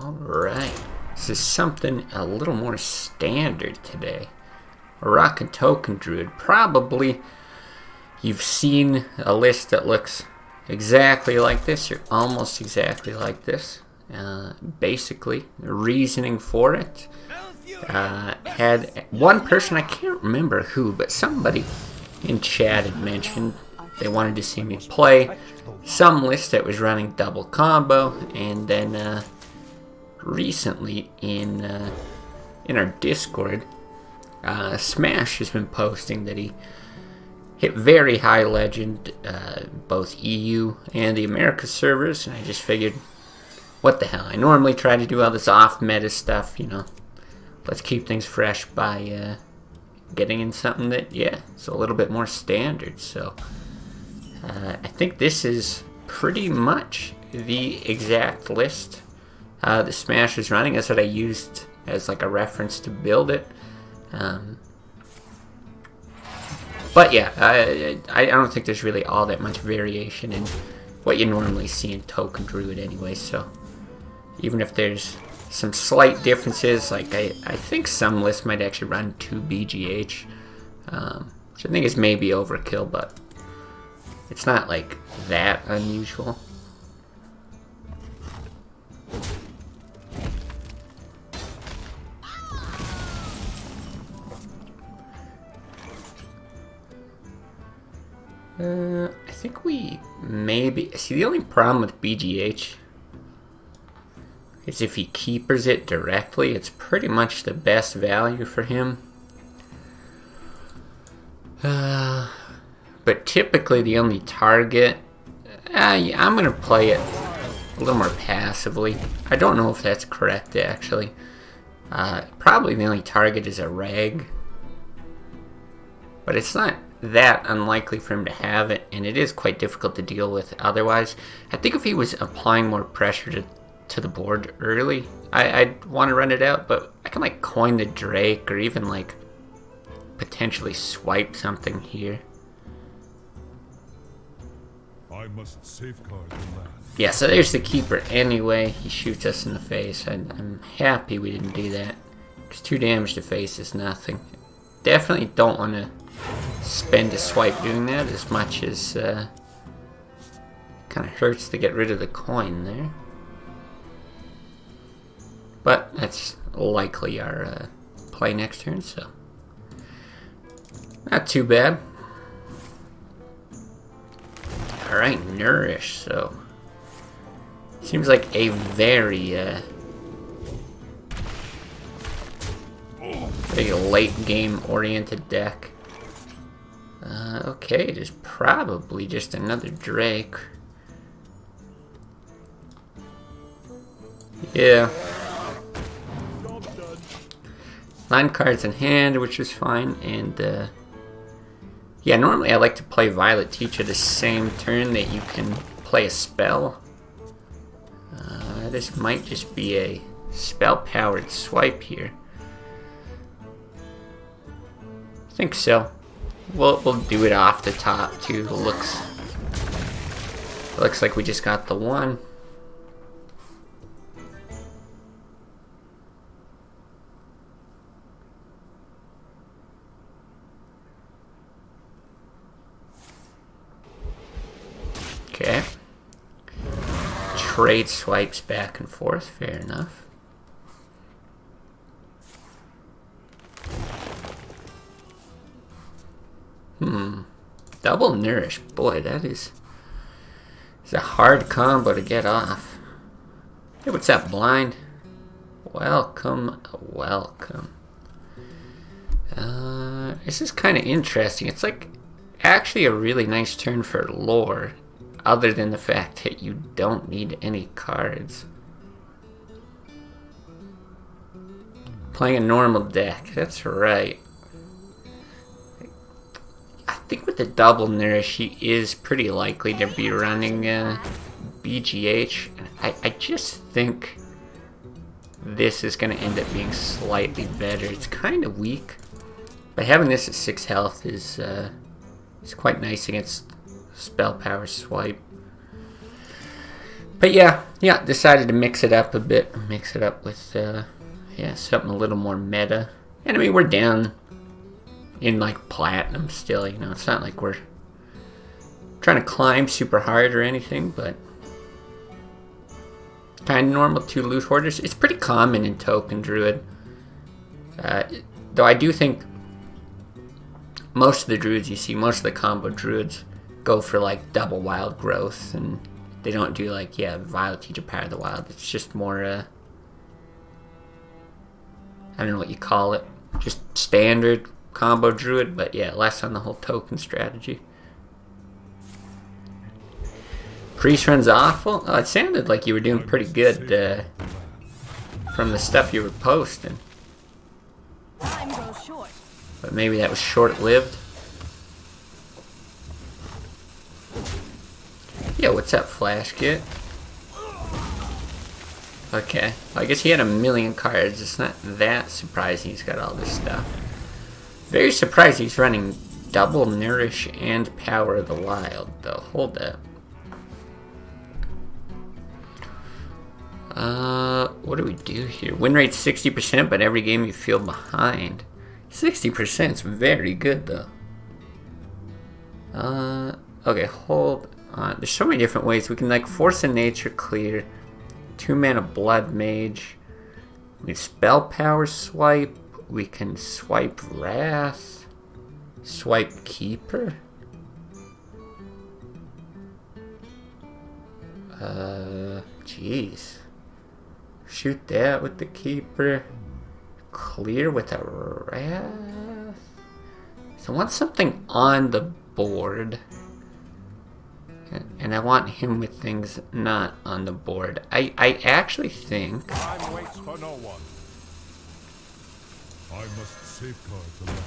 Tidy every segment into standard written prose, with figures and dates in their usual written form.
Alright, this is something a little more standard today. A rock and token druid. Probably you've seen a list that looks exactly like this, or almost exactly like this. Basically, the reasoning for it had one person, I can't remember who, but somebody in chat had mentioned they wanted to see me play some list that was running double combo, and then recently in our Discord, Smash has been posting that he hit very high legend, both EU and the America servers, and I just figured, what the hell, I normally try to do all this off-meta stuff, you know, let's keep things fresh by getting in something that, yeah, it's a little bit more standard. So I think this is pretty much the exact list the Smash is running. That's what I used as like a reference to build it. But yeah, I don't think there's really all that much variation in what you normally see in Token Druid anyway, so even if there's some slight differences, like I think some lists might actually run 2 BGH, which I think is maybe overkill, but it's not like that unusual. I think we maybe... See, the only problem with BGH is if he keepers it directly, it's pretty much the best value for him. But typically the only target... yeah, I'm going to play it a little more passively. I don't know if that's correct, actually. Probably the only target is a rag. But it's not that unlikely for him to have it, and it is quite difficult to deal with otherwise. I think if he was applying more pressure to the board early, I'd want to run it out, but I can like coin the Drake or even like potentially swipe something here. I must safeguard the land. Yeah, so there's the keeper anyway. He shoots us in the face. I'm happy we didn't do that, because 2 damage to face is nothing. Definitely don't want to spend a swipe doing that, as much as kind of hurts to get rid of the coin there. But that's likely our play next turn, so not too bad. Alright, Nourish, so seems like a very late game oriented deck. Okay, it is probably just another Drake. Yeah. 9 cards in hand, which is fine, and yeah, normally I like to play Violet Teacher the same turn that you can play a spell. This might just be a spell-powered swipe here. I think so. We'll do it off the top too. Looks like we just got the one. Okay. Trade swipes back and forth, fair enough. Double Nourish, boy, that is a hard combo to get off. Hey, what's up, Blind? Welcome, welcome. This is kind of interesting. It's like actually a really nice turn for lore, other than the fact that you don't need any cards. Playing a normal deck, that's right. I think with the double Nourish, he is pretty likely to be running BGH. I just think this is going to end up being slightly better. It's kind of weak, but having this at 6 health is quite nice against spell power swipe. But yeah, decided to mix it up a bit. Mix it up with, something a little more meta. And I mean, we're down in like platinum still, you know. It's not like we're trying to climb super hard or anything, but kind of normal to loot hoarders. It's pretty common in Token Druid. Though I do think most of the druids you see, most of the combo druids go for like double wild growth, and they don't do like, Violet Teacher Power of the Wild. It's just more, I don't know what you call it, just standard combo druid, but yeah, less on the whole token strategy. Priest run's awful? Oh, it sounded like you were doing pretty good from the stuff you were posting. Time goes short. But maybe that was short-lived. Yeah, what's up, Flash Kit? Okay, well, I guess he had 1,000,000 cards. It's not that surprising he's got all this stuff. Very surprised he's running double Nourish and Power of the Wild, though. Hold up. What do we do here? Win rate 60%, but every game you feel behind. 60% is very good, though. Okay, hold on. There's so many different ways. We can, like, Force of Nature clear. 2-mana Blood Mage. We can Spell Power swipe. We can swipe Wrath. Swipe Keeper. Jeez. Shoot that with the Keeper. Clear with a Wrath. So I want something on the board. And I want him with things not on the board. I actually think... Time waits for no one. I must safeguard the land.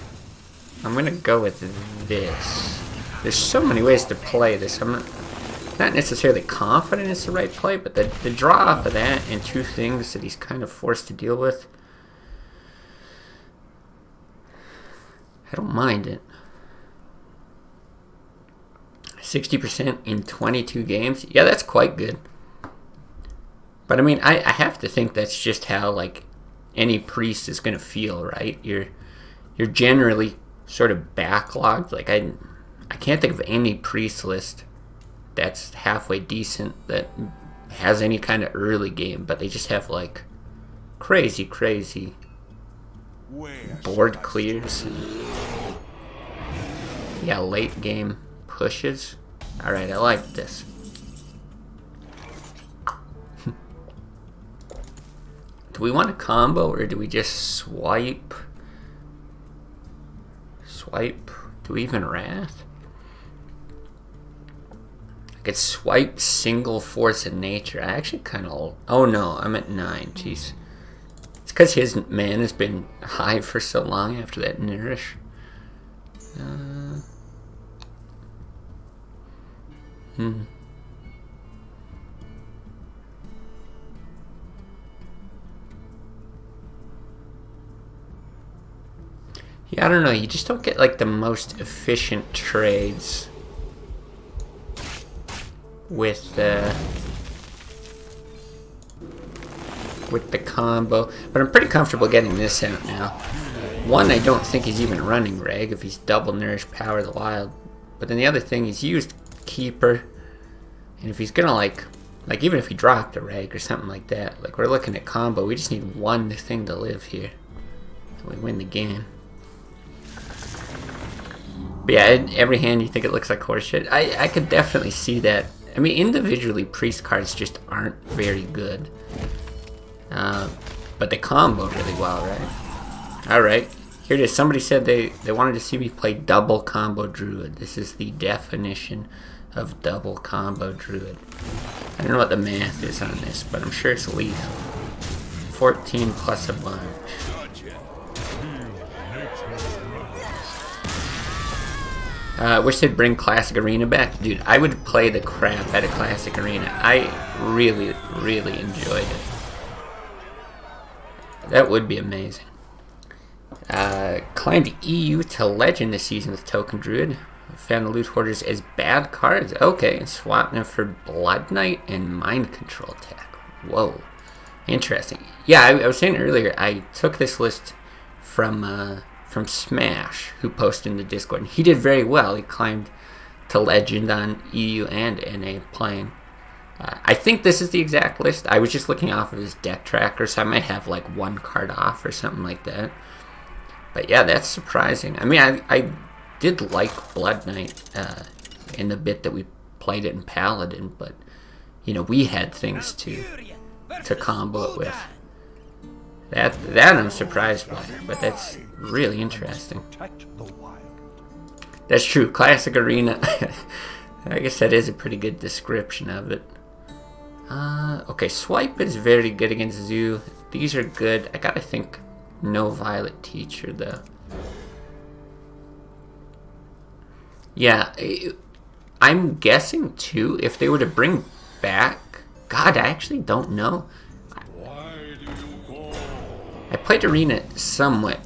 I'm gonna go with this. There's so many ways to play this. I'm not necessarily confident it's the right play, but the draw off of that and two things that he's kind of forced to deal with, I don't mind it. 60% in 22 games? Yeah, that's quite good. But I mean, I have to think that's just how, like, any priest is gonna feel, right? You're generally sort of backlogged. Like, I can't think of any priest list that's halfway decent that has any kind of early game, but they just have like crazy board clears. Yeah, late game pushes. Alright, I like this. Do we want a combo or do we just swipe? Swipe? Do we even Wrath? I could swipe single Force of Nature. I actually kind of... Oh no, I'm at 9. Jeez. It's because his mana has been high for so long after that Nourish. Yeah, I don't know. You just don't get like the most efficient trades with the combo. But I'm pretty comfortable getting this out now. One, I don't think he's even running Reg if he's double Nourish Power of the Wild. But then the other thing, he's used Keeper. And if he's gonna like even if he dropped a Reg or something like that, like we're looking at combo, we just need one thing to live here. And we win the game. But yeah, every hand you think it looks like horseshit. I could definitely see that. I mean, individually, priest cards just aren't very good. But they combo really well, right? Alright, here it is. Somebody said they wanted to see me play double combo Druid. This is the definition of double combo Druid. I don't know what the math is on this, but I'm sure it's lethal. 14 plus a bunch. Wish they'd bring Classic Arena back. Dude, I would play the crap out of Classic Arena. I really enjoyed it. That would be amazing. Climbed EU to Legend this season with Token Druid. found the Loot Hoarders as bad cards. Okay, and swapping them for Blood Knight and Mind Control Attack. Whoa. Interesting. Yeah, I was saying earlier, I took this list from Smash, who posted in the Discord, and he did very well. He climbed to Legend on EU and NA playing. I think this is the exact list. I was just looking off of his deck tracker, so I might have like one card off or something like that. But yeah, that's surprising. I mean, I did like Blood Knight in the bit that we played it in Paladin, but you know, we had things to combo it with. That I'm surprised by, but that's really interesting. That's true. Classic Arena. I guess that is a pretty good description of it. Okay, Swipe is very good against Zoo. These are good. I gotta think no Violet Teacher, though. Yeah, I'm guessing, too, if they were to bring back... God, I actually don't know. I played Arena somewhat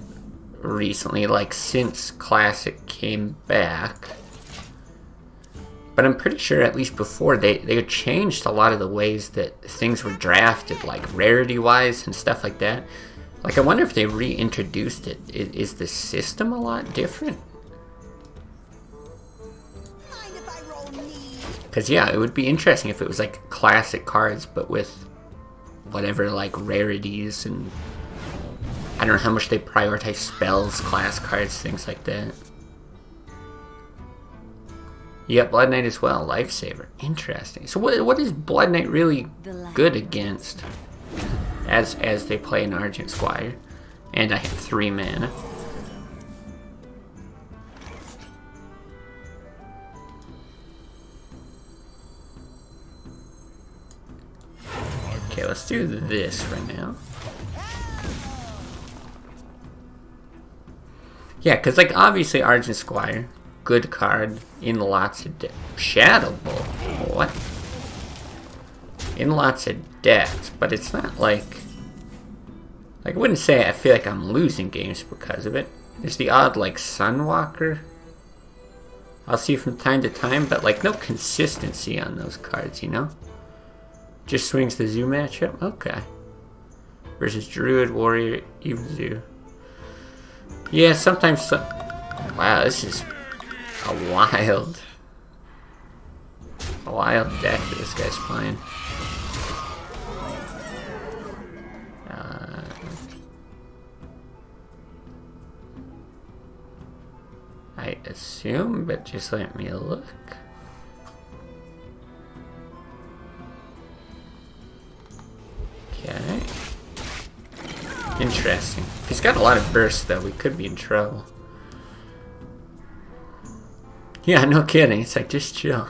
recently, like since Classic came back. But I'm pretty sure at least before they changed a lot of the ways that things were drafted, like rarity-wise and stuff like that. Like, I wonder if they reintroduced it. Is the system a lot different? Because, yeah, it would be interesting if it was like Classic cards, but with whatever, like, rarities and... I don't know how much they prioritize spells, class cards, things like that. You got Blood Knight as well, Lifesaver. Interesting. So what is Blood Knight really good against as they play an Argent Squire? And I have 3 mana. Okay, let's do this right now. Yeah, because, like, obviously Argent Squire, good card in lots of Shadow Bolt. What? In lots of decks, but it's not like I wouldn't say I feel like I'm losing games because of it. There's the odd, like, Sunwalker I'll see from time to time, but, like, no consistency on those cards, you know? Just swings the Zoo matchup? Okay. Versus Druid, Warrior, even Zoo. Yeah, sometimes... Wow, this is a wild deck that this guy's playing. I assume, but just let me look. Okay. Interesting. If he's got a lot of bursts, though, we could be in trouble. Yeah, no kidding. It's like, just chill.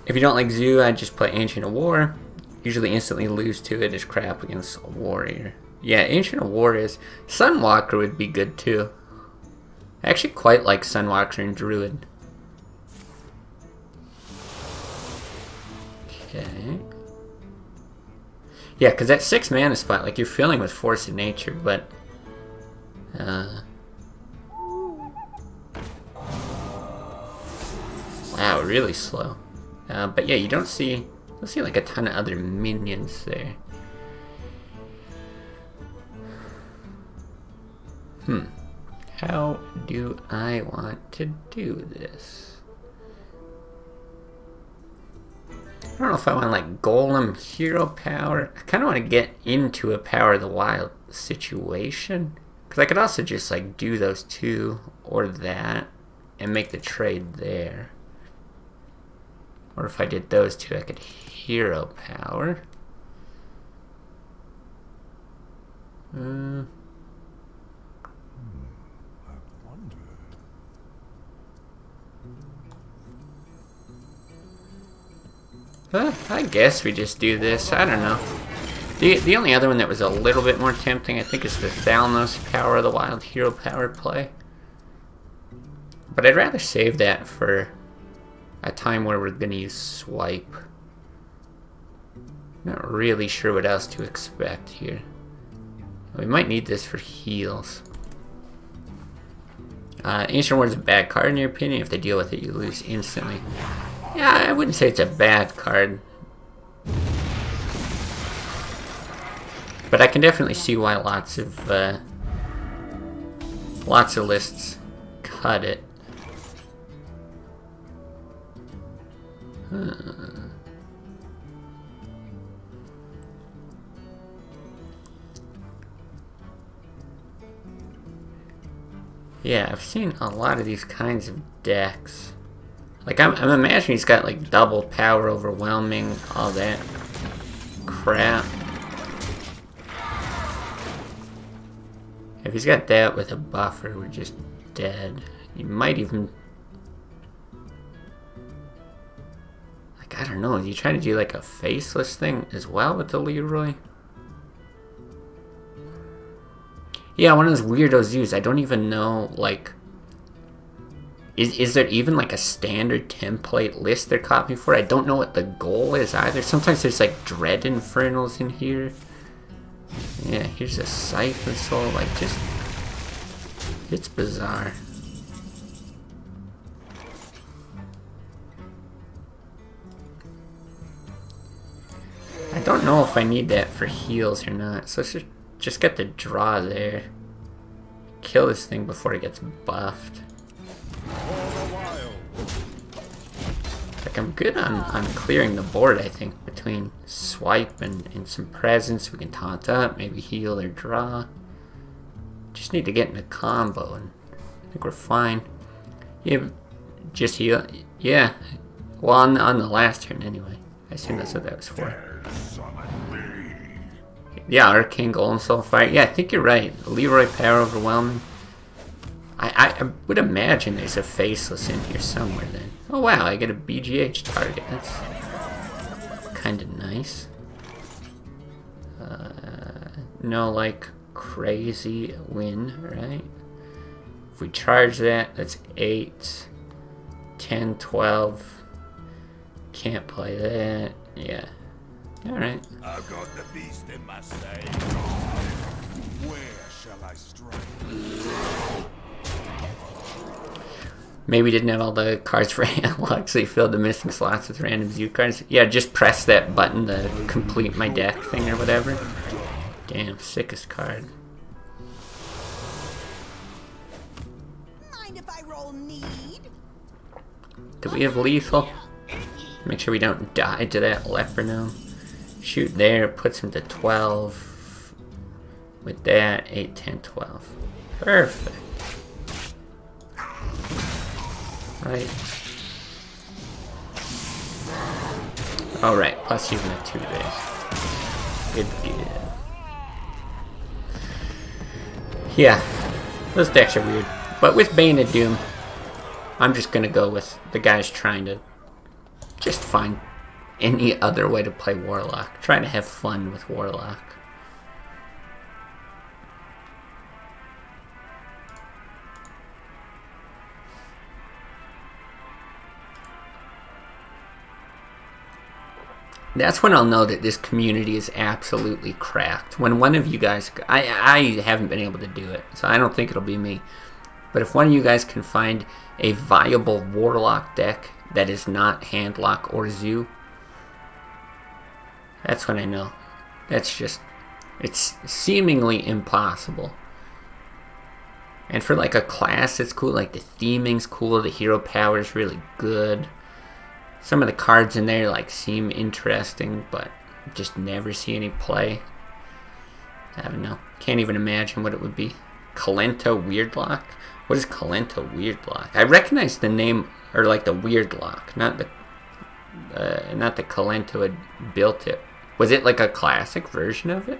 If you don't like Zoo, I just play Ancient of War. Usually instantly lose to it as crap against a Warrior. Yeah, Ancient of War is... Sunwalker would be good, too. I actually quite like Sunwalker and Druid. Okay. Yeah, because that 6 mana spot, like, you're filling with Force of Nature, but... Wow, really slow. But yeah, you don't see like a ton of other minions there. How do I want to do this? I don't know if I want like Golem hero power. I kind of want to get into a Power of the Wild situation. Because I could also just like do those 2 or that and make the trade there. Or if I did those 2, I could hero power. I guess we just do this. I don't know. The only other one that was a little bit more tempting, I think, is the Thalnos Power of the Wild hero power play. But I'd rather save that for a time where we're going to use Swipe. Not really sure what else to expect here. We might need this for heals. Ancient Ward's a bad card in your opinion. If they deal with it, you lose instantly. Yeah, I wouldn't say it's a bad card. But I can definitely see why lots of lists cut it. Yeah, I've seen a lot of these kinds of decks. Like, I'm imagining he's got, like, double power, overwhelming, all that crap. If he's got that with a buffer, we're just dead. He might even... Like, I don't know, is he trying to do, like, a faceless thing as well with the Leroy? Yeah, one of those weirdos used. I don't even know, like... Is there even, like, a standard template list they're copying for? I don't know what the goal is either. Sometimes there's, like, Dread Infernals in here. Yeah, here's a Siphon Soul. Like, just... It's bizarre. I don't know if I need that for heals or not. So let's just get the draw there. Kill this thing before it gets buffed. Like, I'm good on clearing the board, I think, between swipe and some presence. We can taunt up, maybe heal or draw. Just need to get in a combo, and I think we're fine. Yeah, just heal. Yeah, well, on the last turn anyway. I assume that's what that was for. Yeah, Arcane Golem Soul Fire. Yeah, I think you're right. Leroy Power Overwhelming. I would imagine there's a Faceless in here somewhere then. Oh wow, I get a BGH target. That's kind of nice. No, like, crazy win, right? If we charge that, that's 8, 10, 12. Can't play that. Yeah. Alright. I've got the beast in my sight. Where shall I strike? Maybe didn't have all the cards for analog, so you filled the missing slots with random Zoo cards. Yeah, just press that button to complete my deck thing or whatever. Damn, sickest card. Mind if I roll need? Do we have lethal? Make sure we don't die to that Leopardome. Shoot there, puts him to 12. With that, 8, 10, 12. Perfect. Right. Alright, plus even a 2 base. Good, good. Yeah, those decks are weird. But with Bane of Doom, I'm just gonna go with the guys trying to just find any other way to play Warlock. Trying to have fun with Warlock. That's when I'll know that this community is absolutely cracked. When one of you guys... I haven't been able to do it, so I don't think it'll be me. But if one of you guys can find a viable Warlock deck that is not Handlock or Zoo, that's when I know. That's just... It's seemingly impossible. And for like a class, it's cool. Like the theming's cool, the hero power is really good. Some of the cards in there like seem interesting, but just never see any play. I don't know. Can't even imagine what it would be. Kalento Weirdlock? What is Kalento Weirdlock? I recognize the name, or like the Weirdlock, not the Kalento had built it. Was it like a classic version of it?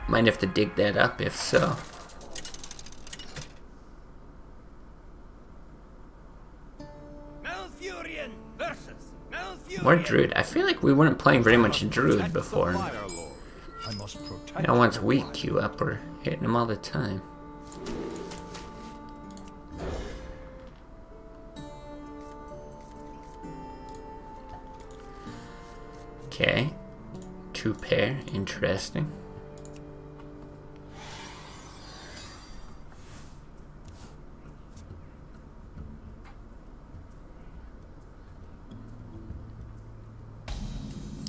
Might have to dig that up if so. More Druid. I feel like we weren't playing very much Druid before. Now once we queue up, we're hitting them all the time. Okay. 2 pair. Interesting.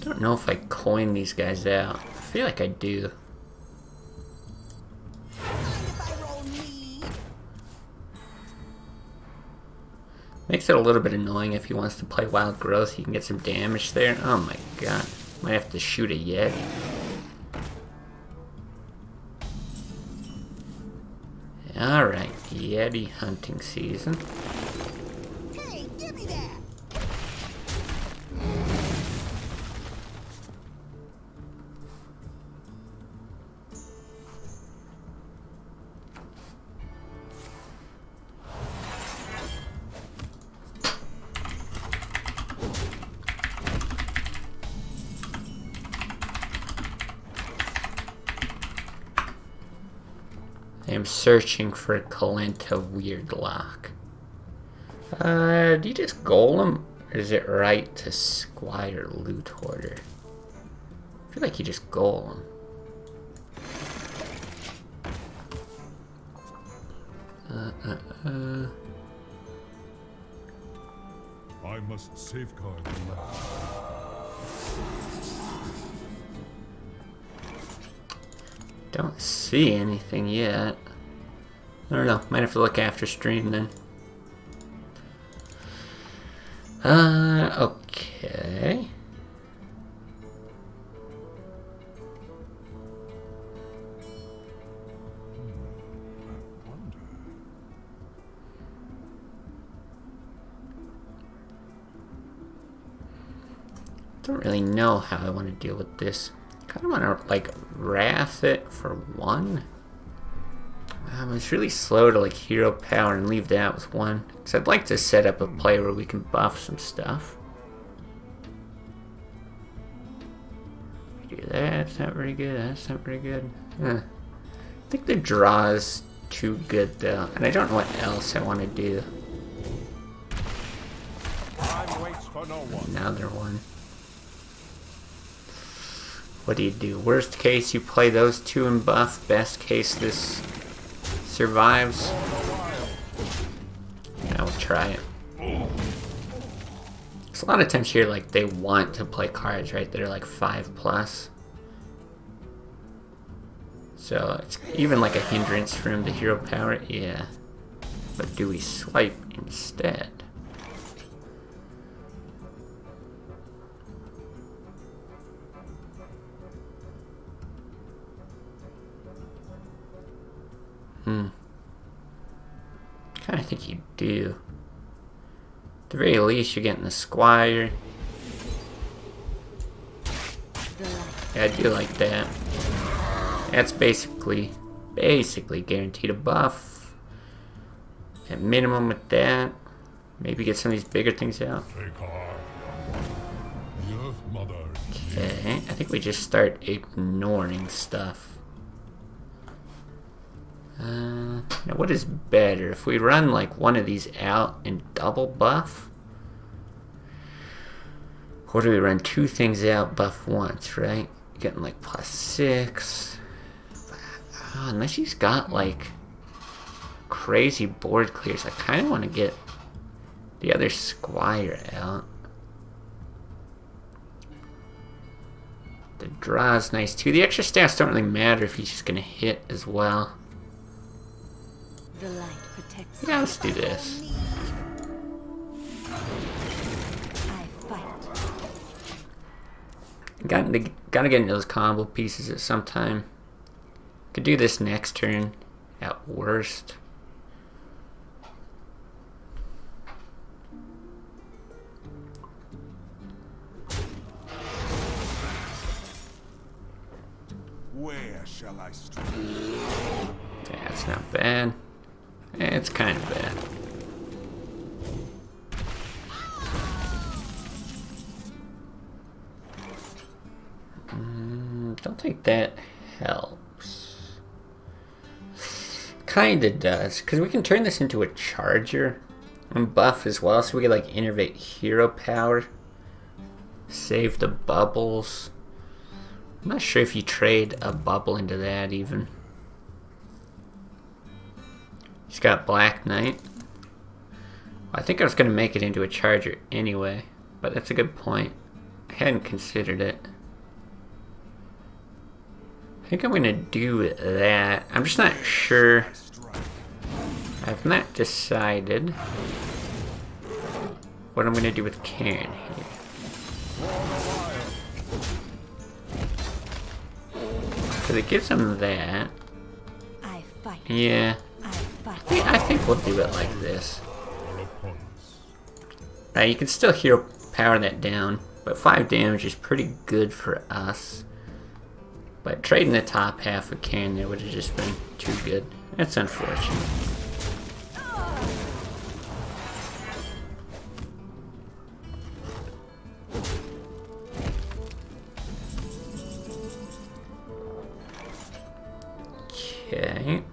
I don't know if I coin these guys out. I feel like I do. Makes it a little bit annoying if he wants to play Wild Growth. He can get some damage there. Oh my god. Might have to shoot a Yeti. Alright, Yeti hunting season. Hey, give me that. I am searching for a Kalenta Weirdlock. Do you just golem? Or is it right to Squire Loot Hoarder? I feel like you just golem. I must safeguard the land. Don't see anything yet. I don't know. Might have to look after stream then. Okay. Don't really know how I want to deal with this. Kind of want to like wrath it for 1. It's really slow to like hero power and leave that with 1. Because I'd like to set up a play where we can buff some stuff. Do that. That's not very good. That's not very good. I think the draw is too good though, and I don't know what else I want to do. Time waits for no one. Another one. What do you do? Worst case, you play those 2 and buff. Best case, this survives. Yeah, we'll try it. Because a lot of times here, like, they want to play cards, right? That are like 5+. So it's even like a hindrance for him to hero power. Yeah. But do we swipe instead? Kinda think you do. At the very least, you're getting the Squire. Yeah, I do like that. That's basically guaranteed a buff. At minimum with that. Maybe get some of these bigger things out. Okay, I think we just start ignoring stuff. Now what is better? If we run like one of these out and double buff? Or do we run 2 things out, buff once, right? Getting like +6. Unless he's got like crazy board clears, I kind of want to get the other Squire out. The draw is nice too. The extra stats don't really matter if he's just going to hit as well. The light protects. Yeah, let's do this. I fight. Gotta get into those combo pieces at some time. Could do this next turn at worst. Where shall I strike? That's not bad. It's kind of bad. Don't think that helps. Kinda does, because we can turn this into a charger and buff as well, so we can like innervate hero power. Save the bubbles. I'm not sure if you trade a bubble into that even. He's got Black Knight. I think I was going to make it into a charger anyway, but that's a good point. I hadn't considered it. I think I'm going to do that. I'm just not sure. I've not decided what I'm going to do with Karen here. Because it gives him that. I fight. Yeah. I fight. I think we'll do it like this. You can still hero power that down, but 5 damage is pretty good for us. But trading the top half of Karen there would have just been too good. That's unfortunate. Okay.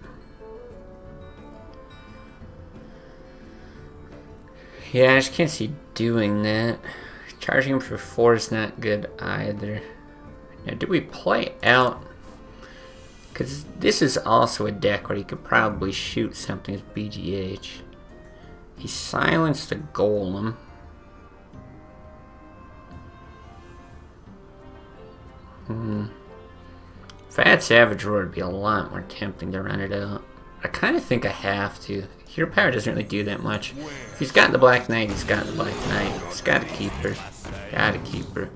Yeah, I just can't see doing that. Charging him for 4 is not good either. Now, do we play out? Because this is also a deck where he could probably shoot something with BGH. He silenced the golem. If I had Savage Roar, it'd be a lot more tempting to run it out. I kind of think I have to. Hero power doesn't really do that much. If he's got the Black Knight, he's got the Black Knight. He's got to keep her. Gotta keep her.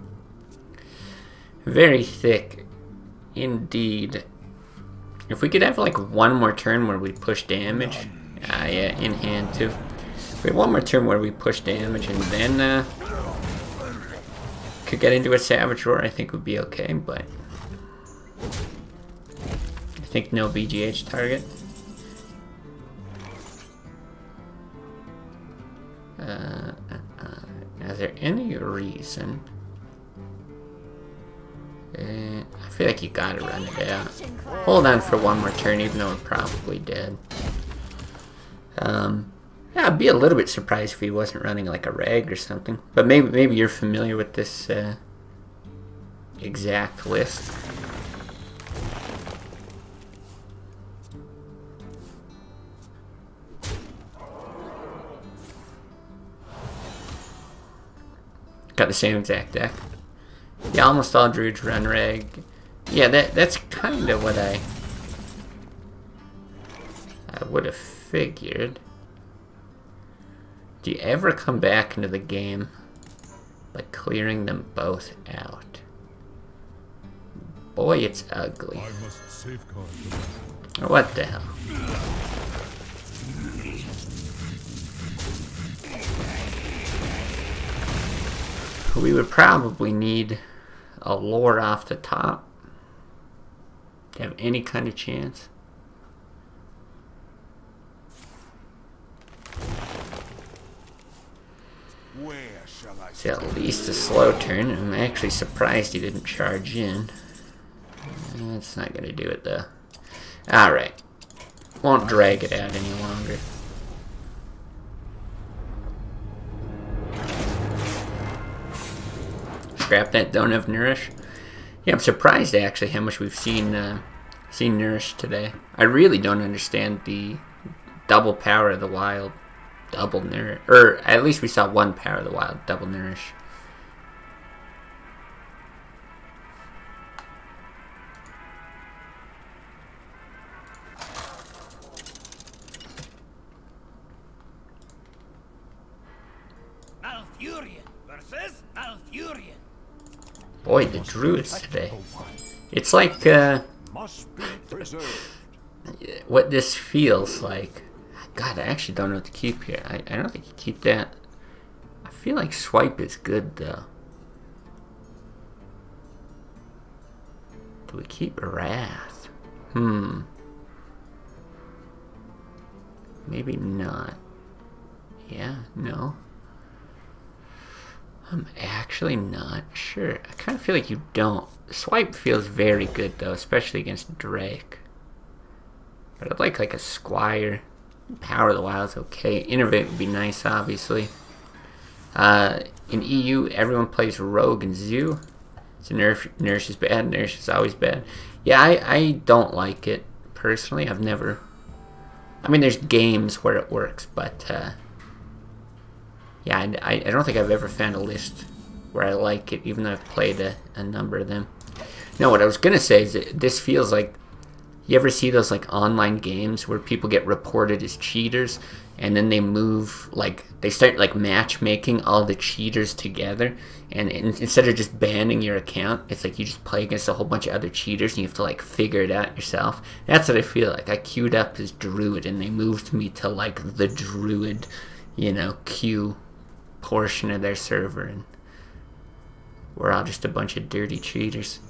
Very thick. Indeed. If we could have like one more turn where we push damage. Yeah, in hand too. If we have one more turn where we push damage and then could get into a Savage Roar, I think would be okay, but I think no BGH target. Is there any reason? I feel like you gotta run it out. Hold on for one more turn, even though we're probably dead. Yeah, I'd be a little bit surprised if he wasn't running like a rag or something. But maybe you're familiar with this exact list. Got the same exact deck. Yeah, almost all Druids run rag. Yeah, that's kind of what I would have figured. Do you ever come back into the game by clearing them both out? Boy, it's ugly. I must safeguard them. What the hell? We would probably need a lore off the top to have any kind of chance. Where shall I It's at least a slow turn. I'm actually surprised he didn't charge in. That's not going to do it though. Alright. Won't drag it out any longer. Scrap that, don't have Nourish. Yeah, I'm surprised actually how much we've seen Nourish today. I really don't understand the double power of the wild. Double Nourish. Or at least we saw one power of the wild, double Nourish. Malfurion versus Malfurion. Boy, the Druids today. It's like must be preserved. what this feels like. God, I actually don't know what to keep here. I don't think you keep that. I feel like Swipe is good though. Do we keep Wrath? Maybe not. Yeah, no. I'm actually not sure. I kind of feel like you don't. Swipe feels very good though, especially against Drake. But I'd like a Squire. Power of the Wild's okay. Innervate would be nice, obviously. In EU, everyone plays Rogue and Zoo. So Nurse is bad. Nurse is always bad. Yeah, I don't like it personally. I've never. I mean, there's games where it works, but yeah, I don't think I've ever found a list where I like it, even though I've played a number of them. No, what I was gonna say is that this feels like, you ever see those like online games where people get reported as cheaters, and then they move, like they start like matchmaking all the cheaters together, and instead of just banning your account, it's like you just play against a whole bunch of other cheaters and you have to like figure it out yourself. That's what I feel like. I queued up as Druid and they moved me to like the Druid, you know, queue portion of their server, and we're all just a bunch of dirty cheaters.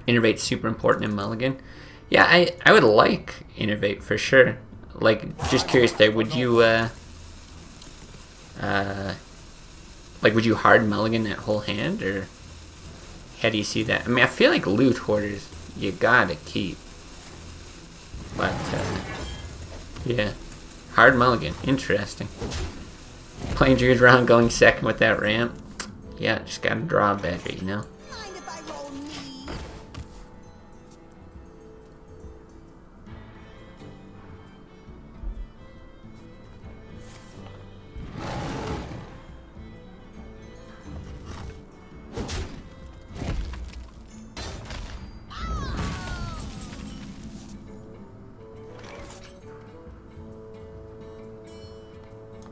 Innervate's super important in Mulligan. Yeah, I would like Innervate for sure. Like, just curious there, would you like, would you hard Mulligan that whole hand, or how do you see that? I mean, I feel like Loot Hoarders you gotta keep, but yeah, hard Mulligan, interesting. Playing Druid round, going second with that ramp. Yeah, just gotta draw better, you know? Mind if I roll me?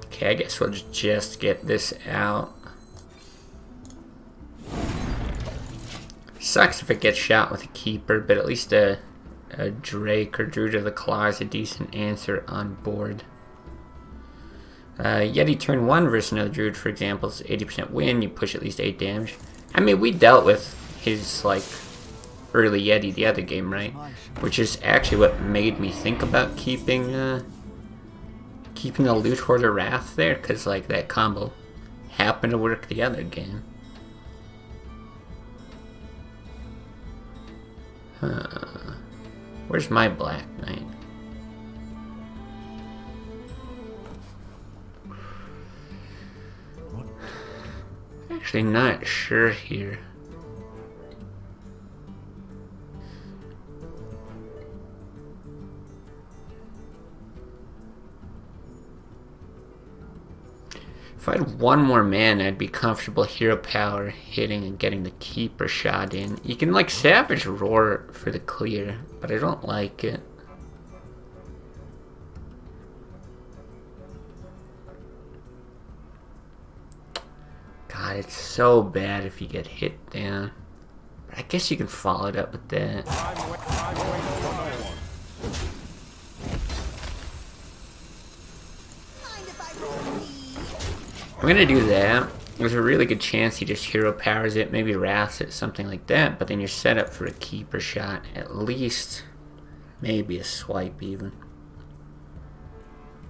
Okay, I guess we'll just get this out. Sucks if it gets shot with a keeper, but at least a Drake or Druid of the Claw is a decent answer on board. Yeti turn 1 versus another Druid, for example, is 80% win. You push at least 8 damage. I mean, we dealt with his, like, early Yeti the other game, right? Which is actually what made me think about keeping a Loot Hoarder Wrath there, because, like, that combo happened to work the other game. Where's my Black Knight? Actually not sure here. If I had one more man, I'd be comfortable hero power hitting and getting the keeper shot in. You can like Savage Roar for the clear, but I don't like it. God, it's so bad if you get hit down. But I guess you can follow it up with that. I'm gonna do that. There's a really good chance he just hero powers it, maybe wraths it, something like that, but then you're set up for a keeper shot, at least maybe a swipe even.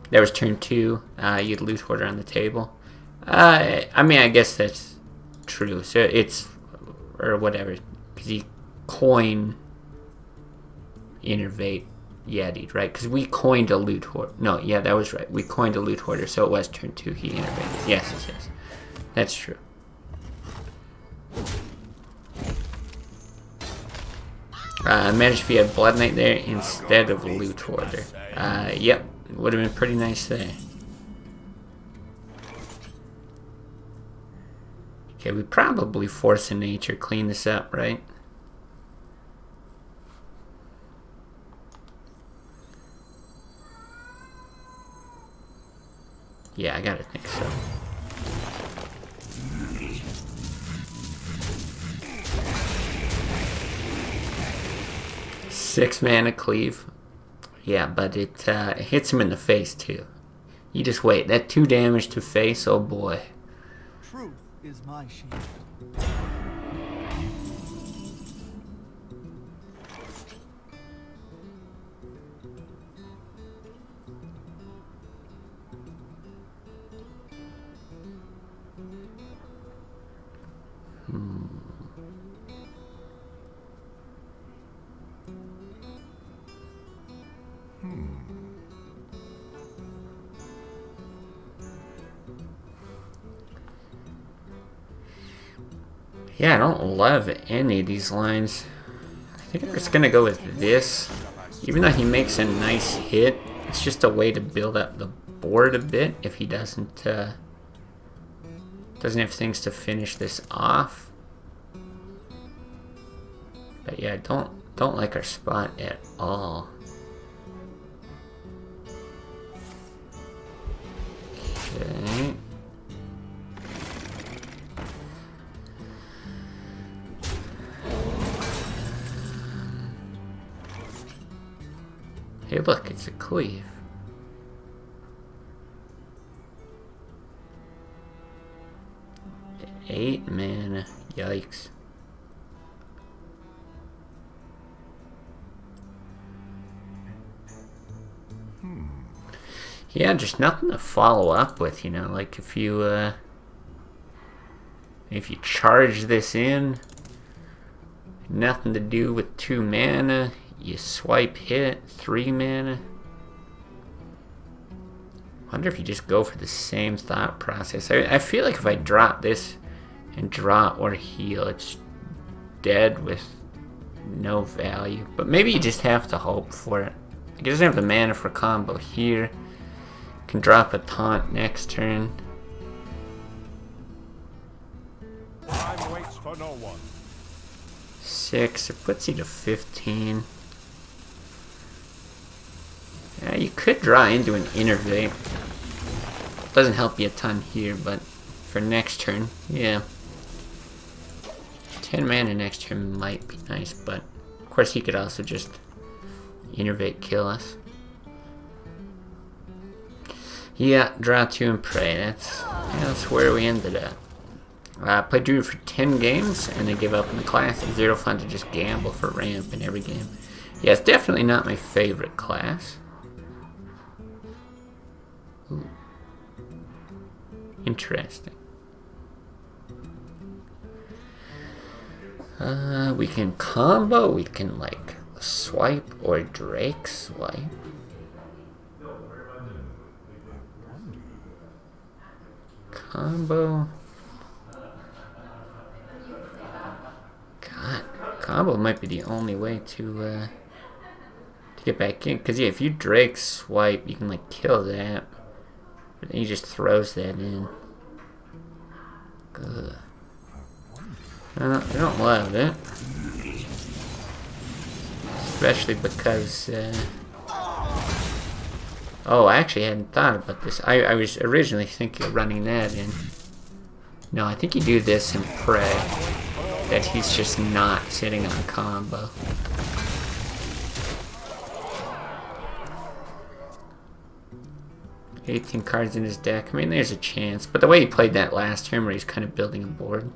That was turn 2. You'd Loot Hoarder on the table. I mean, I guess that's true. So it's, or whatever, because you coin Innervate Yeti, right? Because we coined a Loot Hoarder. No, yeah, that was right. We coined a Loot Hoarder, so it was turn 2. He Innervated. Yes, yes, yes. That's true. Managed if you had Blood Knight there instead of Loot Hoarder. Yep, would have been pretty nice there. Okay, we probably Force of Nature clean this up, right? Yeah, I gotta think so. Six mana cleave. Yeah, but it hits him in the face too. You just wait. That 2 damage to face, oh boy. Truth is my shield. Yeah, I don't love any of these lines. I think I'm just gonna go with this. Even though he makes a nice hit, it's just a way to build up the board a bit if he doesn't have things to finish this off. But yeah, I don't like our spot at all. Okay. Hey, look, it's a cleave. Eight mana. Yikes. Yeah, just nothing to follow up with, you know, like if you charge this in, nothing to do with 2 mana, you swipe hit, 3 mana. Wonder if you just go for the same thought process. I feel like if I drop this and draw or heal, it's dead with no value. But maybe you just have to hope for it. He doesn't have the mana for combo here. Can drop a taunt next turn. Time waits for no one. 6, it puts you to 15. Yeah, you could draw into an Innervate. Doesn't help you a ton here, but for next turn, yeah. 10 mana next turn might be nice, but of course he could also just Innervate kill us. Yeah, draw 2 and pray. That's where we ended up. Played Druid for 10 games and then give up in the class. It's zero fun to just gamble for ramp in every game. Yeah, it's definitely not my favorite class. Ooh. Interesting. We can combo, we can like swipe or Drake swipe. Combo. God, combo might be the only way to get back in. Cause yeah, if you Drake swipe, you can like kill that, but then he just throws that in. Ugh. I don't love it, especially because. Oh, I actually hadn't thought about this. I was originally thinking of running that in. No, I think you do this and pray that he's just not sitting on combo. $18 cards in his deck. I mean, there's a chance. But the way he played that last turn where he's kind of building a board.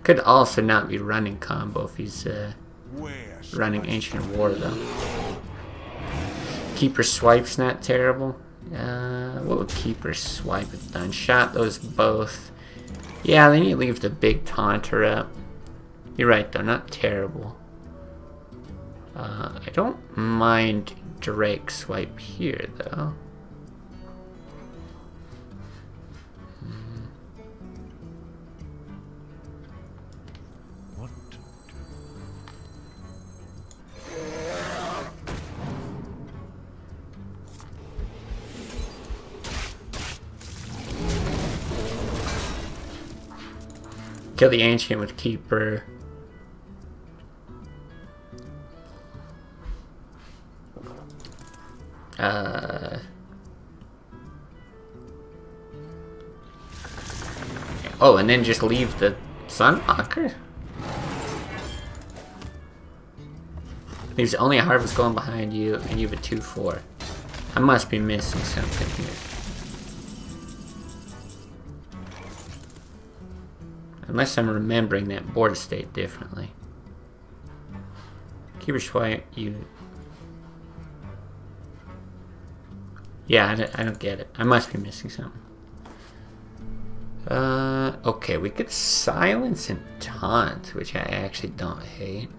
Could also not be running combo if he's running Ancient War, though. Keeper Swipe's not terrible. What would Keeper Swipe have done? Shot those both. Yeah, then you leave the big taunter up. You're right, though, not terrible. I don't mind Drake Swipe here, though. What to do? Kill the Ancient with Keeper. Oh, and then just leave the Sunwalker? There's only a Harvest going behind you, and you have a 2/4. I must be missing something here. Unless I'm remembering that board state differently. Keeper Swipe, you... Yeah, I don't get it. I must be missing something. Okay, we could silence and taunt, which I actually don't hate.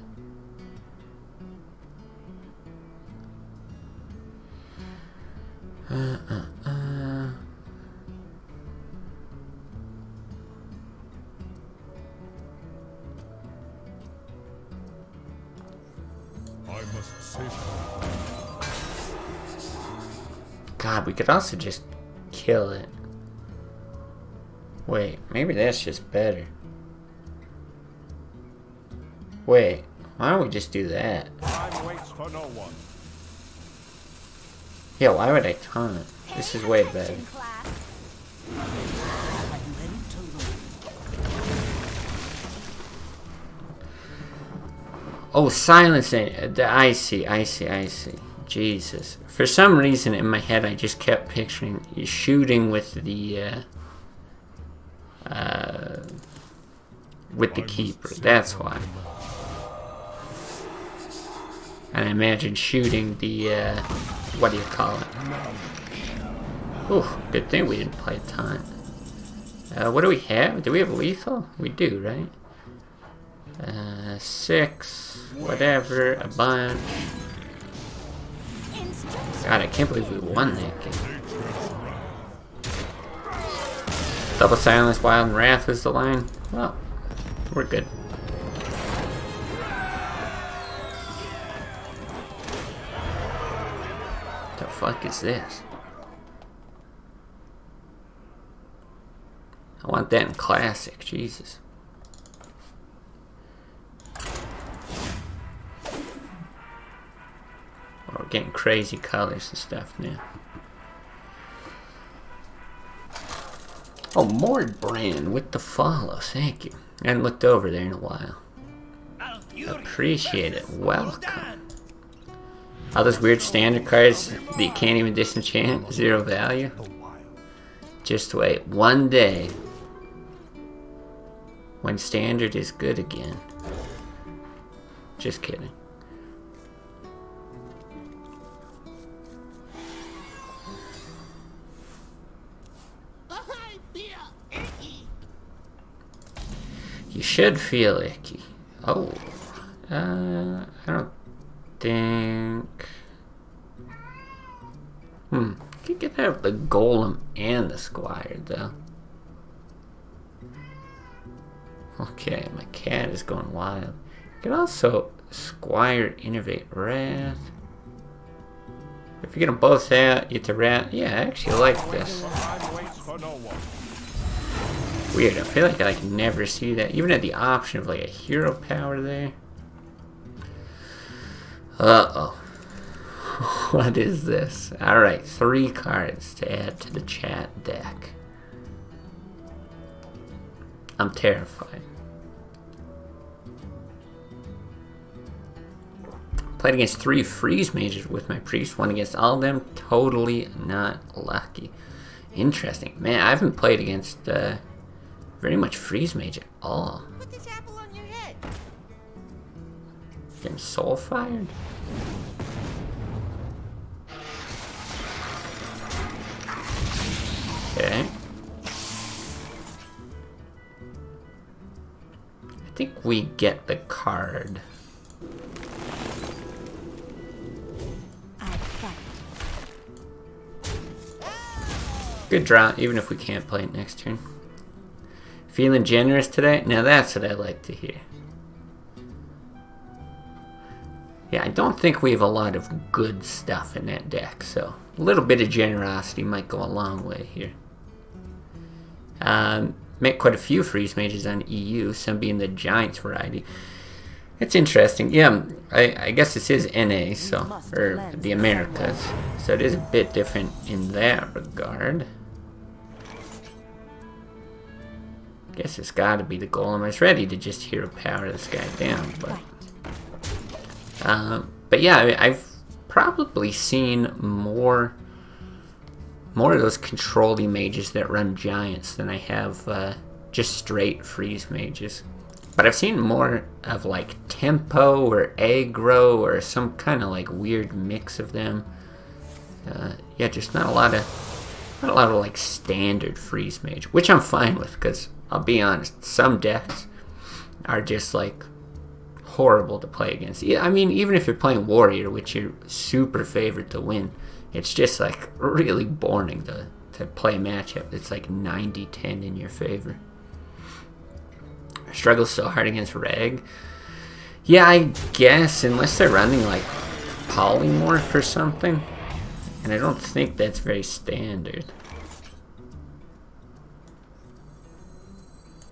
God, we could also just kill it. Wait, maybe that's just better. Wait, why don't we just do that? Time waits for no one. Yeah, why would I taunt? This is way better. Oh, silencing. I see. Jesus. For some reason in my head I just kept picturing you shooting with the keeper. That's why. And I imagine shooting the what do you call it? Ooh, good thing we didn't play a ton. What do we have? Do we have lethal? We do, right? 6, whatever, a bunch. God, I can't believe we won that game. Double silence, wild and wrath is the line. Well, we're good. The fuck is this? I want that in classic, Jesus. We're getting crazy colors and stuff now. Oh, Mord brand with the follow. Thank you. I hadn't looked over there in a while. Appreciate it. Welcome. All those weird standard cards that you can't even disenchant. 0 value. Just wait. One day. When standard is good again. Just kidding. You should feel icky. Oh. I don't think... You could get that with the golem and the squire, though. Okay, my cat is going wild. You could also squire, innovate, wrath. If you get them both out, you get the wrath. Yeah, I actually like this. Weird, I feel like I never see that. Even at the option of like a hero power there. Uh-oh. What is this? Alright, 3 cards to add to the chat deck. I'm terrified. Played against 3 freeze mages with my priest. Won against all of them. Totally not lucky. Interesting. Man, I haven't played against very much freeze mage at all. Put this apple on your head. Getting soul fired? Okay. I think we get the card. Good draw, even if we can't play it next turn. Feeling generous today? Now that's what I like to hear. Yeah, I don't think we have a lot of good stuff in that deck, so a little bit of generosity might go a long way here. Met quite a few freeze mages on EU, some being the Giants variety. It's interesting. Yeah, I guess this is NA, so, or the Americas, so it is a bit different in that regard. Guess it's gotta be the golem. I was ready to just hero power this guy down, but yeah, I've probably seen more of those controlling mages that run giants than I have just straight freeze mages. But I've seen more of like tempo or aggro or some kind of like weird mix of them. Yeah, just not a lot of like standard freeze mage, which I'm fine with, because I'll be honest, some decks are just like horrible to play against. Yeah, I mean, even if you're playing warrior, which you're super favored to win, it's just like really boring to play a matchup that's like 90-10 in your favor. Struggle so hard against Reg. Yeah, I guess unless they're running like polymorph or something. And I don't think that's very standard.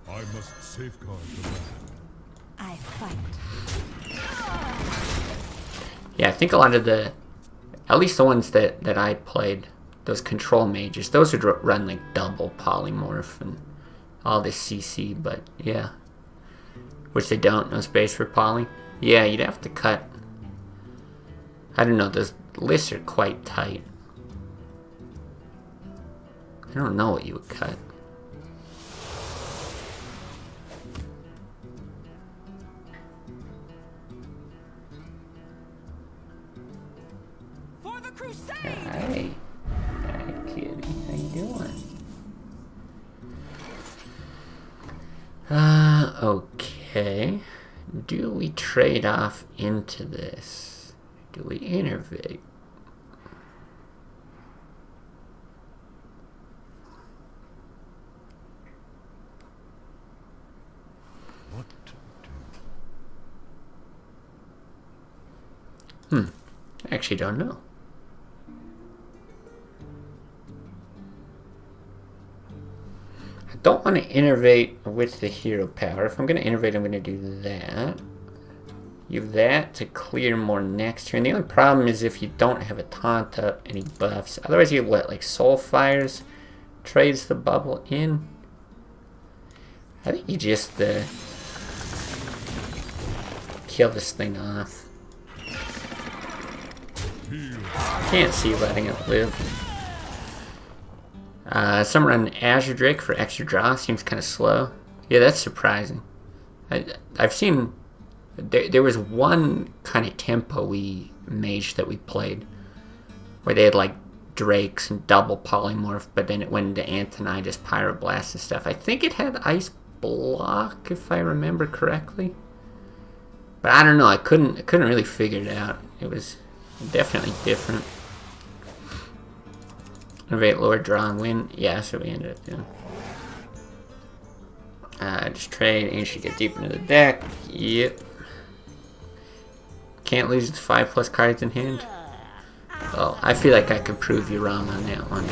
I must safeguard the land. I fight. Yeah, I think a lot of the, at least the ones that I played, those control mages, those would run like double polymorph and all this CC, but yeah. Which they don't, no space for poly. Yeah, you'd have to cut. I don't know, those lists are quite tight. I don't know what you would cut. For the crusade! Hi. Hi, kitty. How you doing? Okay. Do we trade off into this? Do we innovate? What to do? I actually don't know. I don't want to innovate with the hero power. If I'm going to innovate, I'm going to do that. You have that to clear more next turn. The only problem is if you don't have a taunt up any buffs. Otherwise you have what, like soul fires? Trades the bubble in? I think you just kill this thing off. Can't see letting it live. Some run Azure Drake for extra draw. Seems kind of slow. Yeah, that's surprising. I've seen... There was one kind of tempo-y mage that we played where they had like drakes and double polymorph, but then it went into Antonidas, Pyroblast and stuff. I think it had Ice Block, if I remember correctly. But I don't know, I couldn't really figure it out. It was definitely different. Innovate, lower, draw, and win. Yeah, so we ended up doing. Just trade, and you should get deep into the deck. Yep. Can't lose its 5+ cards in hand. Oh, I feel like I could prove you wrong on that one.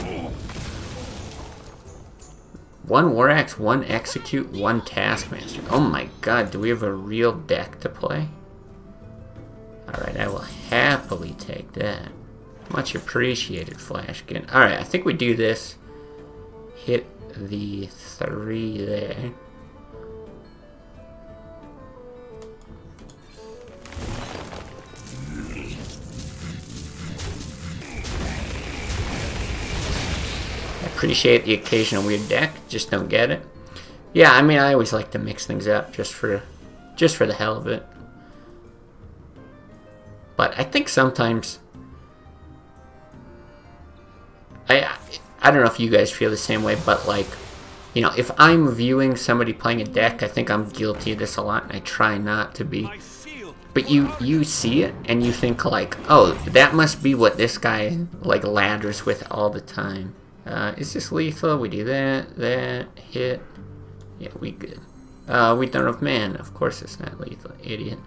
1 War Axe, 1 Execute, 1 Taskmaster. Oh my god, do we have a real deck to play? Alright, I will happily take that. Much appreciated, Flashkin. Alright, I think we do this. Hit the 3 there. Appreciate the occasional weird deck, just don't get it. Yeah, I mean, I always like to mix things up just for the hell of it. But I think sometimes I don't know if you guys feel the same way, but like, you know, if I'm viewing somebody playing a deck, I think I'm guilty of this a lot, and I try not to be. But you see it and you think like, oh, that must be what this guy like ladders with all the time. Is this lethal? We do that, hit. Yeah, we good. We don't have man. Of course it's not lethal, idiot.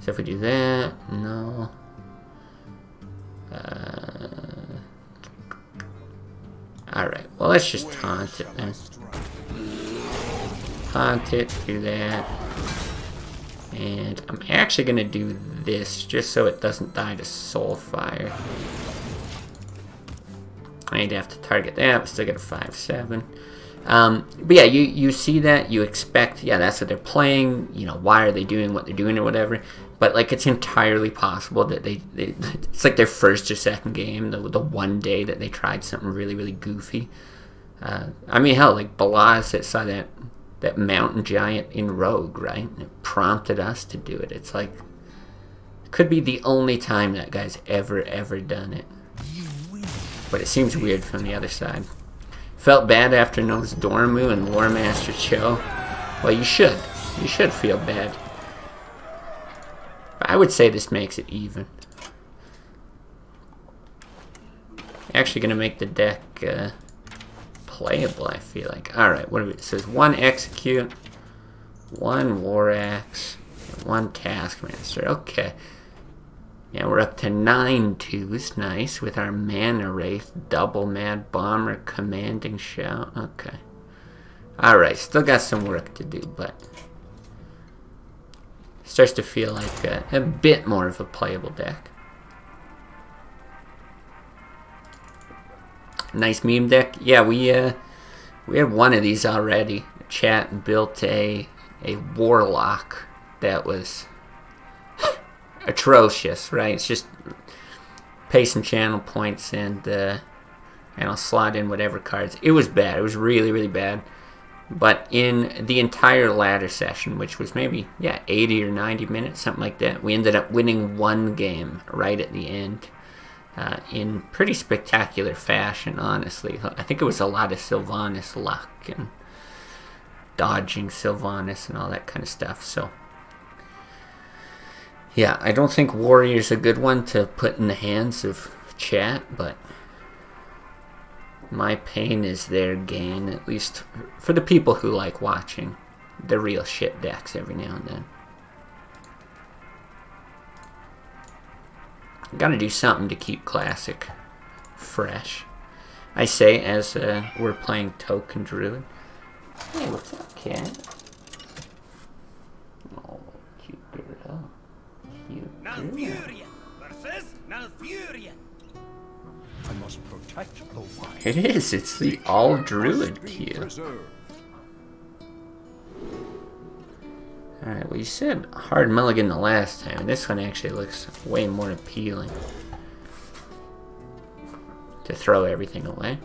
So if we do that, no. Alright, well let's just taunt it then. Taunt it, do that. And I'm actually gonna do this just so it doesn't die to Soulfire. I need to have to target that, but still get a 5/7. But yeah, you see that, you expect, yeah, that's what they're playing, you know, why are they doing what they're doing or whatever. But like, it's entirely possible that they it's like their first or second game, the one day that they tried something really, really goofy. I mean, hell, like Balaz that saw that mountain giant in Rogue, right? And it prompted us to do it. It's like, it could be the only time that guy's ever done it. But it seems weird from the other side. Felt bad after Nose Dormu and Lore Master Cho. Well, you should. You should feel bad. But I would say this makes it even. Actually gonna make the deck playable, I feel like. Alright, what do we... It says 1 Execute, 1 War Axe, 1 Taskmaster. Okay. Yeah, we're up to 9 twos. Nice. With our Mana Wraith, Double Mad Bomber, Commanding Shout. Okay. Alright, still got some work to do, but starts to feel like a bit more of a playable deck. Nice meme deck. Yeah, we had one of these already. Chat built a Warlock that was atrocious, right? It's just pay some channel points and I'll slot in whatever cards. It was bad. It was really, really bad. But in the entire ladder session, which was maybe, yeah, 80 or 90 minutes, something like that, we ended up winning one game right at the end in pretty spectacular fashion, honestly. I think it was a lot of Sylvanas luck and dodging Sylvanas and all that kind of stuff. So, yeah, I don't think Warrior's a good one to put in the hands of chat, but my pain is their gain, at least for the people who like watching the real shit decks every now and then. Gotta do something to keep Classic fresh. I say as we're playing Token Druid. Hey, what's up, cat? Oh, cute girl. Cute girl. Nalfurian versus Nalfurian. I must protect the wild. It is. It's the all Druid queue. Alright, well you said hard mulligan the last time, and this one actually looks way more appealing. To throw everything away.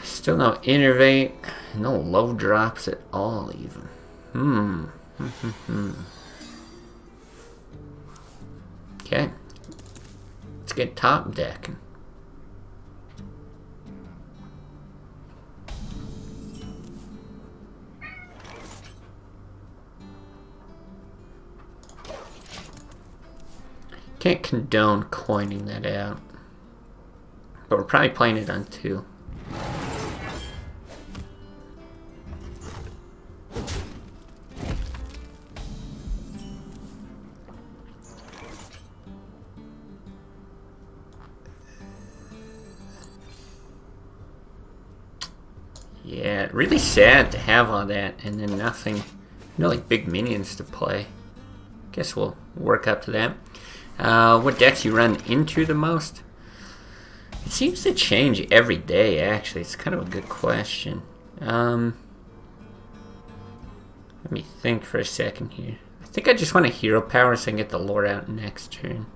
Still no innervate, no low drops at all even. Okay. Let's get top decking. Can't condone coining that out, but we're probably playing it on 2. Yeah, really sad to have all that and then nothing, no like big minions to play. Guess we'll work up to that. What decks you run into the most? It seems to change every day, actually. It's kind of a good question. Let me think for a second here. I think I just want a hero power so I can get the lore out next turn.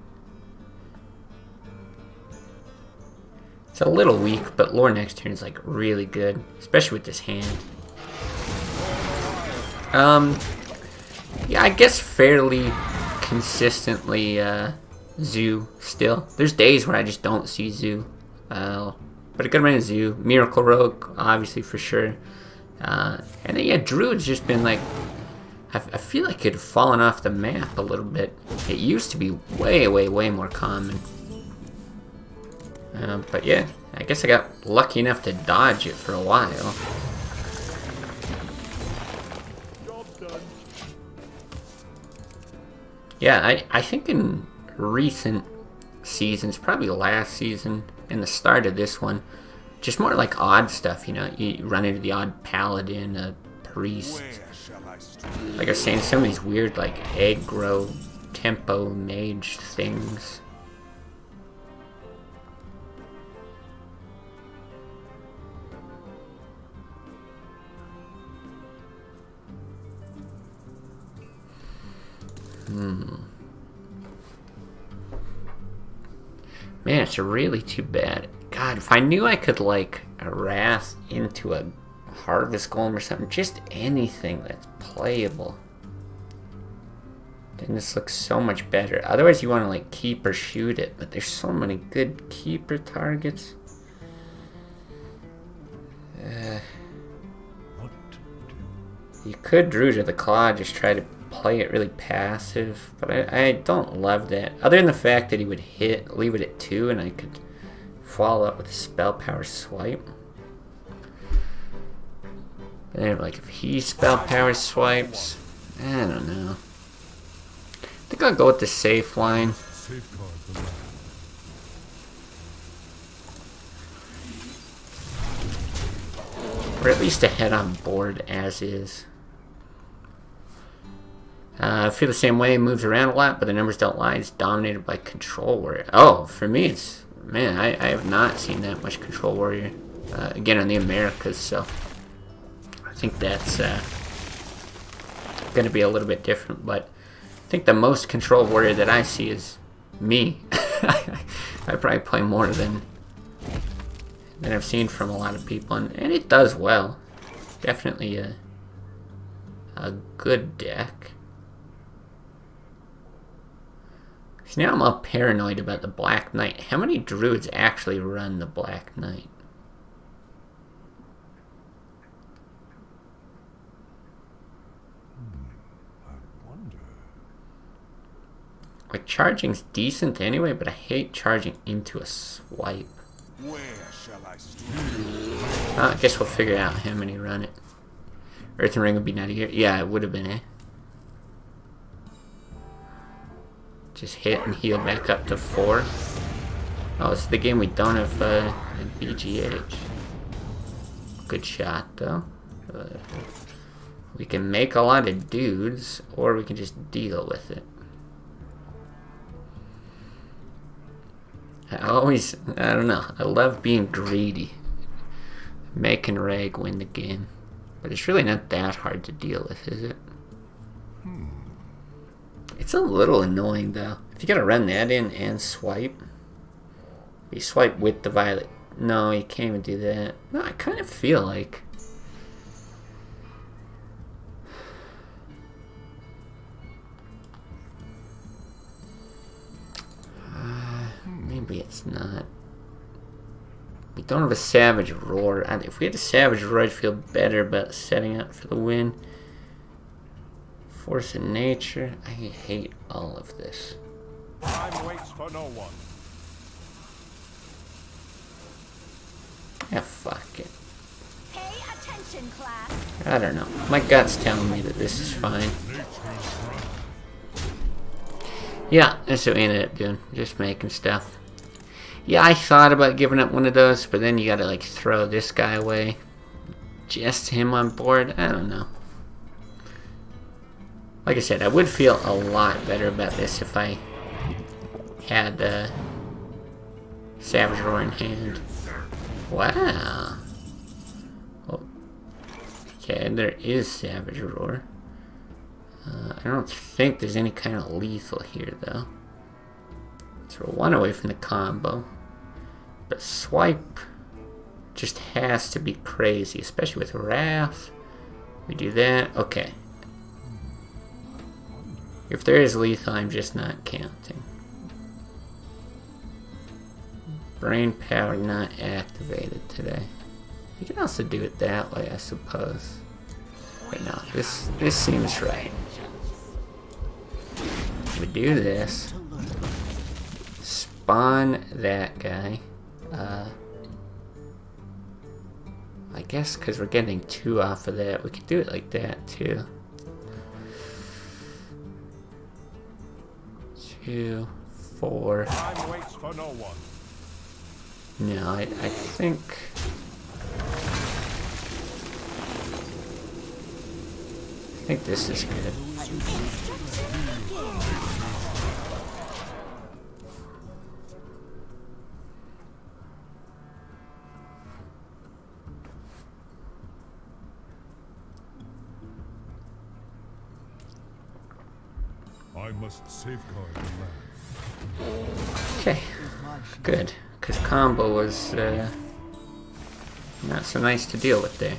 It's a little weak, but lore next turn is like really good, especially with this hand. Yeah, I guess fairly consistently Zoo still. There's days where I just don't see Zoo. But a good amount of Zoo. Miracle Rogue, obviously, for sure. And then, yeah, Druid's just been like, I feel like it had fallen off the map a little bit. It used to be way, way, way more common. But yeah, I guess I got lucky enough to dodge it for a while. Yeah, I think in recent seasons, probably last season and the start of this one, just more like odd stuff, you know. You run into the odd paladin, a priest. Like I was saying, some of these weird like aggro tempo mage things. Man, it's really too bad. God, if I knew I could like Wrath into a Harvest Golem or something, just anything that's playable, then this looks so much better. Otherwise you want to like keep or shoot it, but there's so many good keeper targets. You could Druid of the Claw, just try to play it really passive, but I don't love that. Other than the fact that he would hit, leave it at 2, and I could follow up with a spell power swipe. And like if he spell power swipes, I don't know. think I'll go with the safe line. Safeguard the land. Or at least ahead on board as is. I feel the same way. Moves around a lot, but the numbers don't lie. It's dominated by control warrior. Oh, for me, it's... Man, I have not seen that much control warrior. Again, in the Americas, so... I think that's going to be a little bit different, but... I think the most control warrior that I see is me. I probably play more than I've seen from a lot of people, and it does well. Definitely a good deck. So now I'm all paranoid about the Black Knight. How many Druids actually run the Black Knight? I wonder. Like, charging's decent anyway, but I hate charging into a swipe. Where shall I strike? I guess we'll figure out how many run it. Earth and Ring would be not here. Yeah, it would have been, eh? Just hit and heal back up to 4. Oh, this is the game we don't have BGH. Good shot, though. We can make a lot of dudes, or we can just deal with it. I don't know, I love being greedy. Making Rag win the game. But it's really not that hard to deal with, is it? It's a little annoying, though. If you gotta run that in and swipe. You swipe with the violet. No, you can't even do that. No, I kind of feel like... maybe it's not. We don't have a Savage Roar. If we had a Savage Roar, I'd feel better about setting up for the win. Force of Nature. I hate all of this. Time waits for no one. Yeah, fuck it. Pay attention, class. I don't know. My gut's telling me that this is fine. Yeah, that's what we ended up doing. Just making stuff. Yeah, I thought about giving up one of those, but then you gotta like throw this guy away. Just him on board? I don't know. Like I said, I would feel a lot better about this if I had Savage Roar in hand. Wow. Oh. Okay, there is Savage Roar. I don't think there's any kind of lethal here, though. So we're one away from the combo. But swipe just has to be crazy, especially with Wrath. We do that. Okay. If there is lethal, I'm just not counting. Brain power not activated today. You can also do it that way, I suppose. But no, this seems right. We do this. Spawn that guy. I guess because we're getting 2 off of that, we could do it like that too. 2, 4. Time waits for no one. No, I think... I think this is good. I must safeguard the land. Okay, good. Because combo was not so nice to deal with there.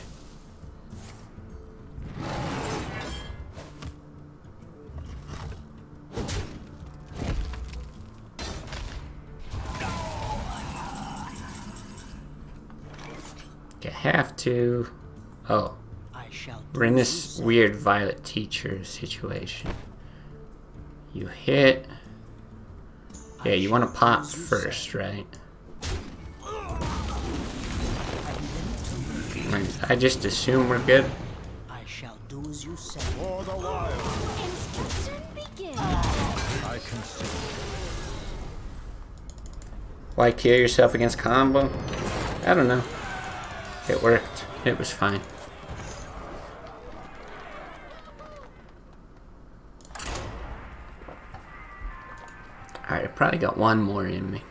You have to... Oh. We're in this weird Violet Teacher situation. You hit... Yeah, you want to pop first, right? I just assume we're good. I shall do as you say. For the wild. Instruction begins. Why kill yourself against combo? I don't know. It worked. It was fine. Alright, I probably got one more in me.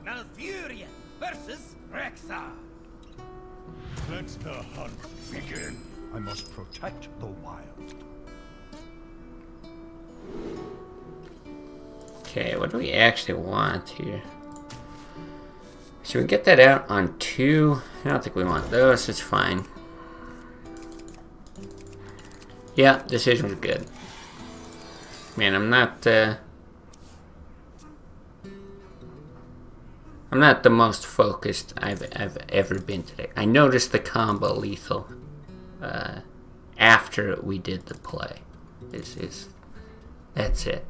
Malfurion versus Rexar. Let the hunt begin. I must protect the wild. Okay, what do we actually want here? Should we get that out on 2? I don't think we want those, it's fine. Yeah, decision was good. Man, I'm not the most focused I've ever been today. I noticed the combo lethal after we did the play. That's it.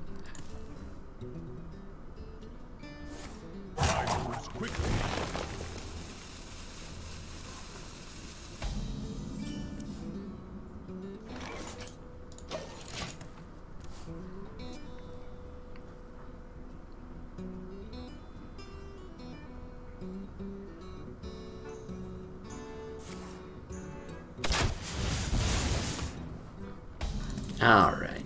I moves quickly. Alright.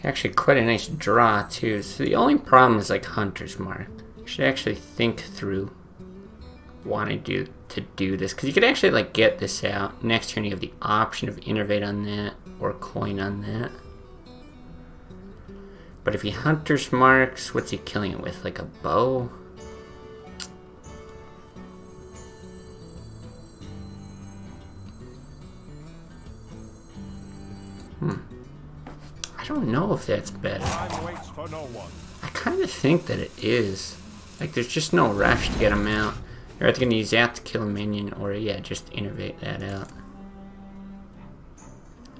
Actually, quite a nice draw, too. So the only problem is, like, Hunter's Mark. You should actually think through wanting to do this. Because you could actually, like, get this out. Next turn, you have the option of Innervate on that or Coin on that. But if he Hunter's Marks, what's he killing it with? Like a bow? I don't know if that's better. Time waits for no one. I kind of think that it is. Like, there's just no rush to get him out. You're either going to use that to kill a minion, or, yeah, just innervate that out.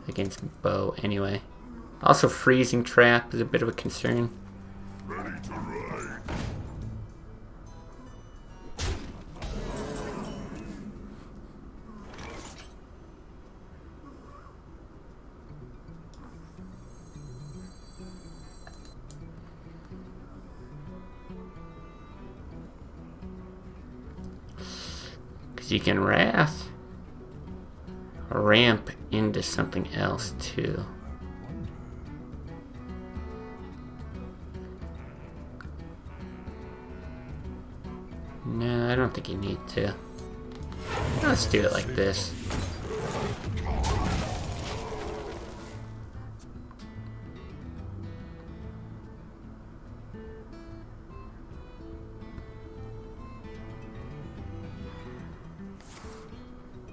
Against bow, anyway. Also, freezing trap is a bit of a concern. Ready to ride. Because you can Wrath ramp into something else, too. No, I don't think you need to. Let's do it like this.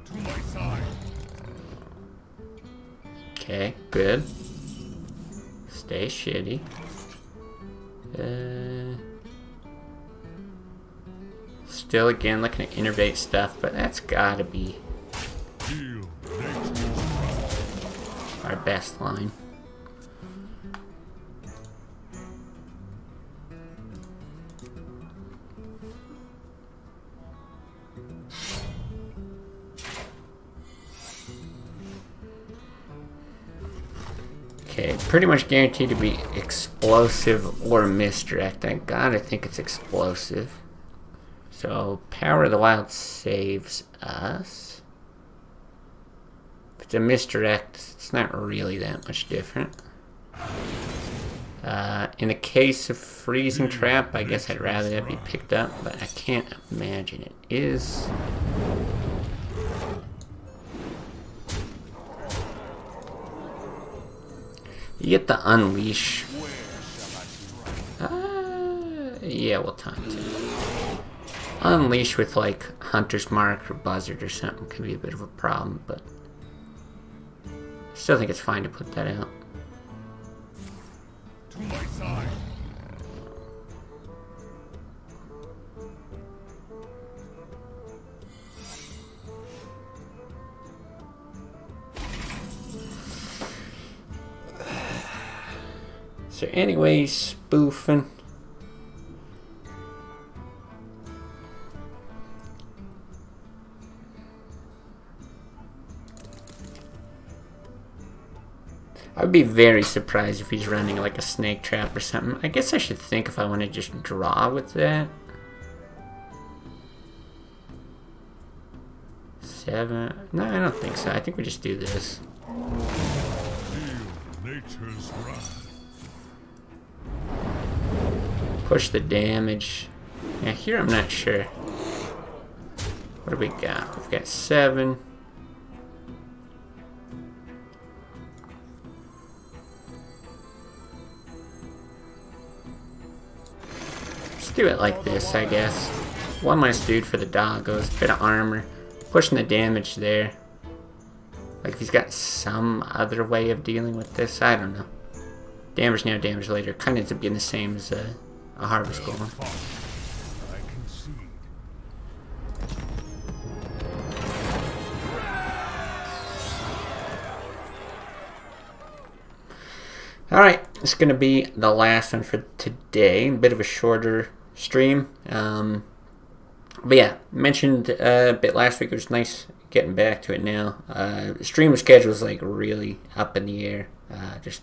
To my side. Okay, good. Stay shitty. Still, again, looking at innervate stuff, but that's gotta be Heal. our best line. Okay, pretty much guaranteed to be explosive or misdirect. I gotta think it's explosive. So, Power of the Wild saves us. If it's a misdirect, it's not really that much different. In the case of Freezing Trap, I guess I'd rather that be picked up, but I can't imagine it is. You get the Unleash. Yeah, we'll time it. Unleash with like Hunter's Mark or Buzzard or something could be a bit of a problem, but I still think it's fine to put that out. To my side. So anyway, spoofing. I'd be very surprised if he's running like a snake trap or something. I guess I should think if I want to just draw with that. 7. No, I don't think so. I think we just do this. Nature's wrath. Push the damage. Yeah, here I'm not sure. What do we got? We've got 7. Let's do it like this, I guess. 1 less dude for the doggos. Bit of armor. Pushing the damage there. Like if he's got some other way of dealing with this, I don't know. Damage now, damage later. Kind of ends up being the same as a harvest golem. I concede. Alright, it's going to be the last one for today. A bit of a shorter stream. But yeah, mentioned a bit last week. It was nice getting back to it now. Stream schedule is like really up in the air. Just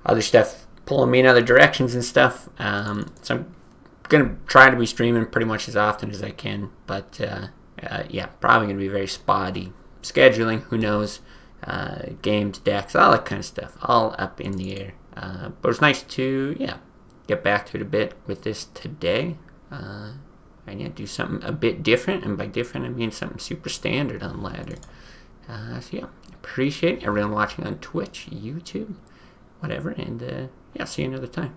other stuff pulling me in other directions and stuff. So I'm gonna try to be streaming pretty much as often as I can. But yeah, probably gonna be very spotty scheduling. Who knows? Games, decks, all that kind of stuff, all up in the air. But it's nice to get back to it a bit with this today. And yeah, do something a bit different, and by different I mean something super standard on ladder. So yeah, appreciate everyone watching on Twitch, YouTube, whatever, and yeah, see you another time.